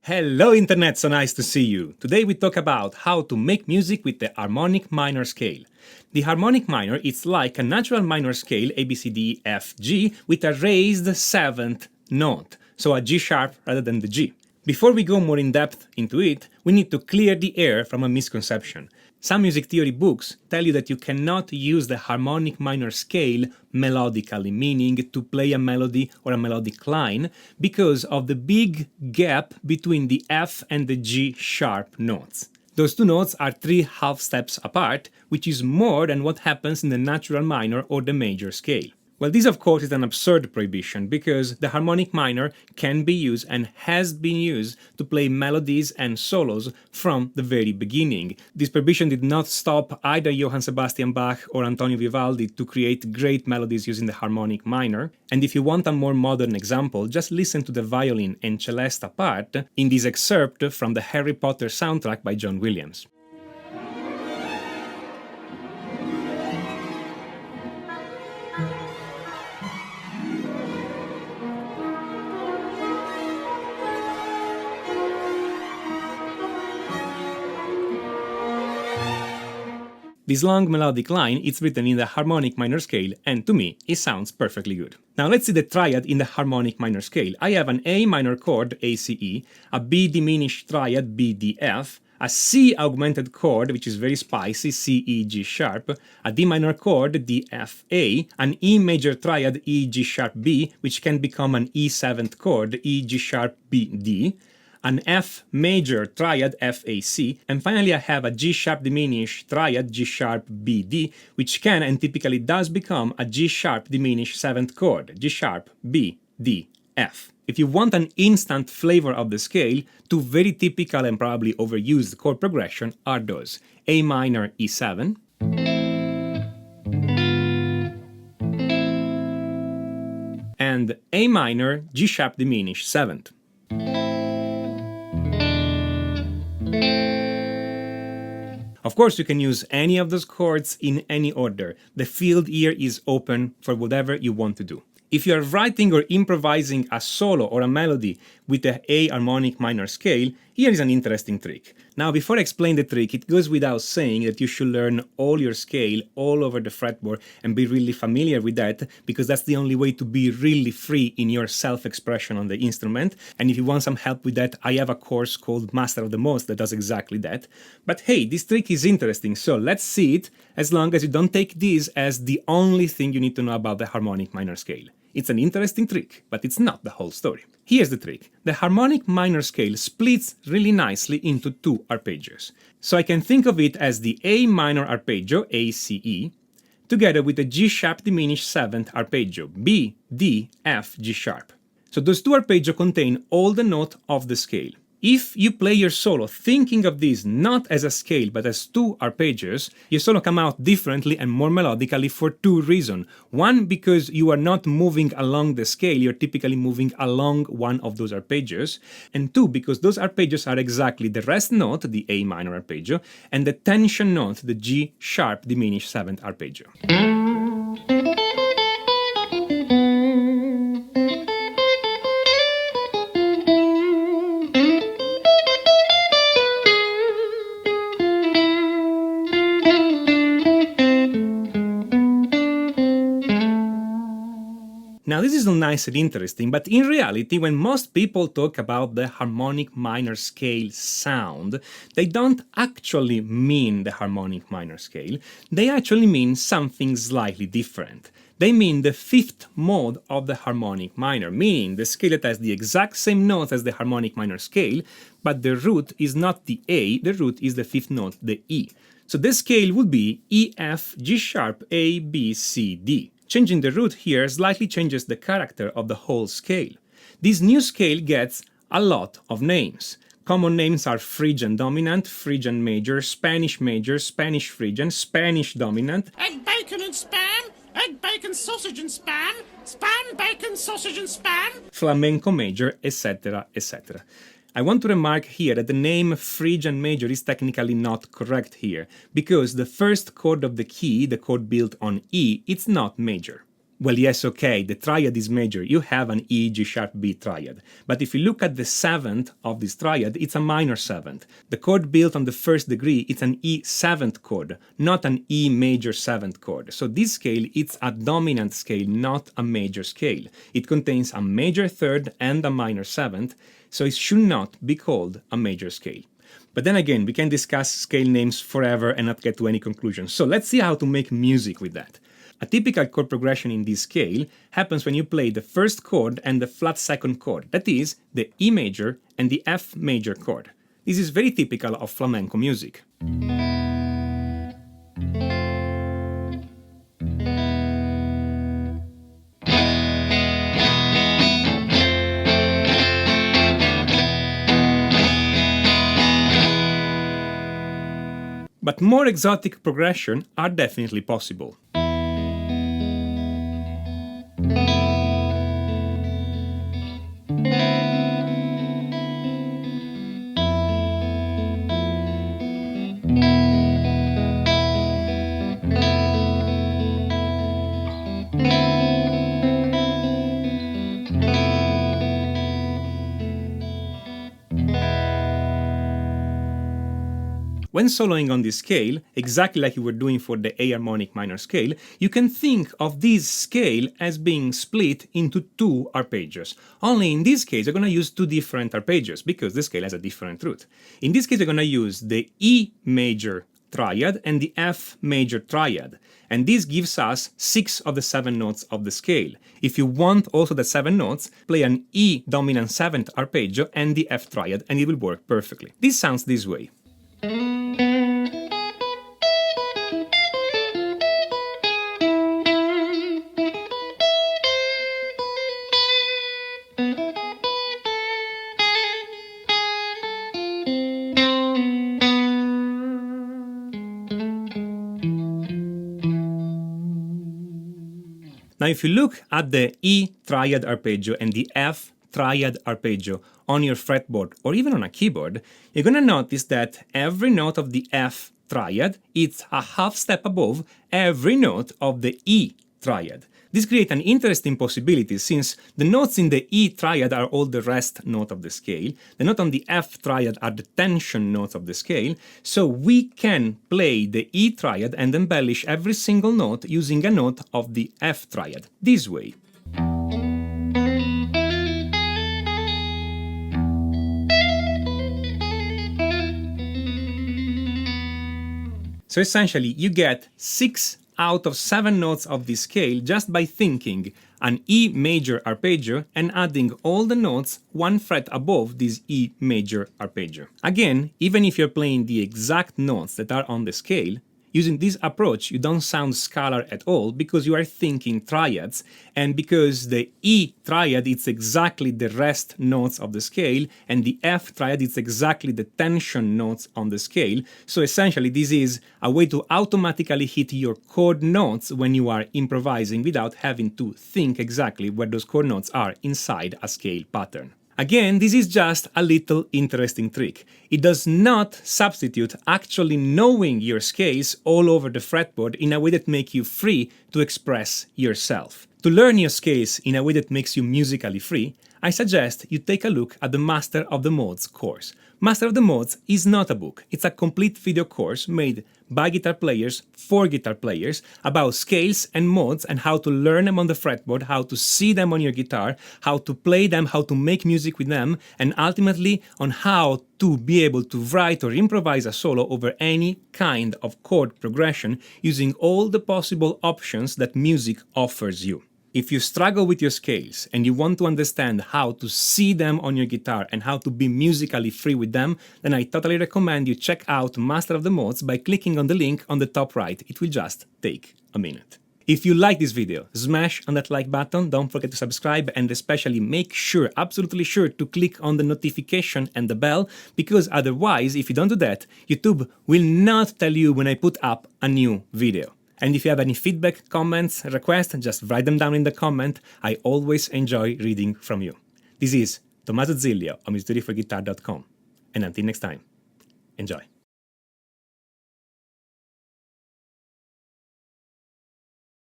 Hello Internet, so nice to see you! Today we talk about how to make music with the harmonic minor scale. The harmonic minor is like a natural minor scale A, B, C, D, E, F, G with a raised 7th note, so a G sharp rather than the G. Before we go more in depth into it, we need to clear the air from a misconception. Some music theory books tell you that you cannot use the harmonic minor scale melodically, meaning to play a melody or a melodic line, because of the big gap between the F and the G sharp notes. Those two notes are 3 half steps apart, which is more than what happens in the natural minor or the major scale. Well, this of course is an absurd prohibition, because the harmonic minor can be used and has been used to play melodies and solos from the very beginning. This prohibition did not stop either Johann Sebastian Bach or Antonio Vivaldi to create great melodies using the harmonic minor, and if you want a more modern example, just listen to the violin and celesta part in this excerpt from the Harry Potter soundtrack by John Williams. This long melodic line is written in the harmonic minor scale, and to me, it sounds perfectly good. Now let's see the triad in the harmonic minor scale. I have an A minor chord, ACE, a B diminished triad, BDF, a C augmented chord, which is very spicy, CE, G sharp, a D minor chord, DFA, an E major triad, E, G sharp, B, which can become an E 7th chord, E, G sharp, B, D, an F major triad, FAC, and finally I have a G sharp diminished triad, G sharp, BD, which can and typically does become a G sharp diminished 7th chord, G sharp, B, D, F. If you want an instant flavor of the scale, two very typical and probably overused chord progression are those: A minor, E7, and A minor, G sharp diminished 7th. Of course, you can use any of those chords in any order. The field here is open for whatever you want to do. If you are writing or improvising a solo or a melody with the A harmonic minor scale, here is an interesting trick. Now, before I explain the trick, it goes without saying that you should learn all your scale all over the fretboard and be really familiar with that, because that's the only way to be really free in your self-expression on the instrument. And if you want some help with that, I have a course called Master of the Most that does exactly that. But hey, this trick is interesting, so let's see it, as long as you don't take this as the only thing you need to know about the harmonic minor scale. It's an interesting trick, but it's not the whole story. Here's the trick. The harmonic minor scale splits really nicely into 2 arpeggios. So I can think of it as the A minor arpeggio, ACE, together with the G sharp diminished 7th arpeggio, B, D, F, G sharp. So those 2 arpeggio contain all the notes of the scale. If you play your solo thinking of this not as a scale but as 2 arpeggios, your solo come out differently and more melodically for 2 reasons. One, because you are not moving along the scale, you're typically moving along one of those arpeggios. And 2, because those arpeggios are exactly the rest note, the A minor arpeggio, and the tension note, the G sharp diminished 7th arpeggio. Now this is all nice and interesting, but in reality, when most people talk about the harmonic minor scale sound, they don't actually mean the harmonic minor scale, they actually mean something slightly different. They mean the 5th mode of the harmonic minor, meaning the scale that has the exact same notes as the harmonic minor scale, but the root is not the A, the root is the 5th note, the E. So this scale would be E, F, G sharp, A, B, C, D. Changing the root here slightly changes the character of the whole scale. This new scale gets a lot of names. Common names are Phrygian dominant, Phrygian major, Spanish Phrygian, Spanish dominant, egg, bacon and spam, egg, bacon, sausage and spam, spam, bacon, sausage and spam, flamenco major, etc., etc. I want to remark here that the name Phrygian major is technically not correct here, because the first chord of the key, the chord built on E, it's not major. Well, yes, okay, the triad is major. You have an E, G sharp, B triad. But if you look at the seventh of this triad, it's a minor seventh. The chord built on the first degree, it's an E seventh chord, not an E major seventh chord. So this scale, it's a dominant scale, not a major scale. It contains a major third and a minor seventh, so it should not be called a major scale. But then again, we can discuss scale names forever and not get to any conclusion. So let's see how to make music with that. A typical chord progression in this scale happens when you play the first chord and the flat second chord, that is, the E major and the F major chord. This is very typical of flamenco music. But more exotic progressions are definitely possible. When soloing on this scale, exactly like you were doing for the A harmonic minor scale, you can think of this scale as being split into two arpeggios. Only in this case, you're going to use two different arpeggios because the scale has a different root. In this case, you're going to use the E major triad and the F major triad. And this gives us 6 of the 7 notes of the scale. If you want also the 7 notes, play an E dominant 7th arpeggio and the F triad, and it will work perfectly. This sounds this way. Now if you look at the E triad arpeggio and the F triad arpeggio on your fretboard or even on a keyboard, you're going to notice that every note of the F triad is a half step above every note of the E triad. This creates an interesting possibility since the notes in the E triad are all the rest note of the scale, the note on the F triad are the tension notes of the scale, so we can play the E triad and embellish every single note using a note of the F triad, this way. So essentially, you get 6 out of 7 notes of this scale just by thinking an E major arpeggio and adding all the notes 1 fret above this E major arpeggio. Again, even if you're playing the exact notes that are on the scale, using this approach you don't sound scalar at all because you are thinking triads, and because the E triad is exactly the rest notes of the scale and the F triad is exactly the tension notes on the scale, so essentially this is a way to automatically hit your chord notes when you are improvising without having to think exactly where those chord notes are inside a scale pattern. Again, this is just a little interesting trick. It does not substitute actually knowing your scales all over the fretboard in a way that makes you free to express yourself. To learn your scales in a way that makes you musically free, I suggest you take a look at the Master of the Modes course. Master of the Modes is not a book, it's a complete video course made by guitar players for guitar players about scales and modes and how to learn them on the fretboard, how to see them on your guitar, how to play them, how to make music with them, and ultimately on how to be able to write or improvise a solo over any kind of chord progression using all the possible options that music offers you. If you struggle with your scales and you want to understand how to see them on your guitar and how to be musically free with them, then I totally recommend you check out Master of the Modes by clicking on the link on the top right. It will just take a minute. If you like this video, smash on that like button, don't forget to subscribe, and especially make sure, absolutely sure, to click on the notification and the bell, because otherwise, if you don't do that, YouTube will not tell you when I put up a new video. And if you have any feedback, comments, requests, just write them down in the comment. I always enjoy reading from you. This is Tommaso Zilio on musictheoryforguitar.com. And until next time, enjoy.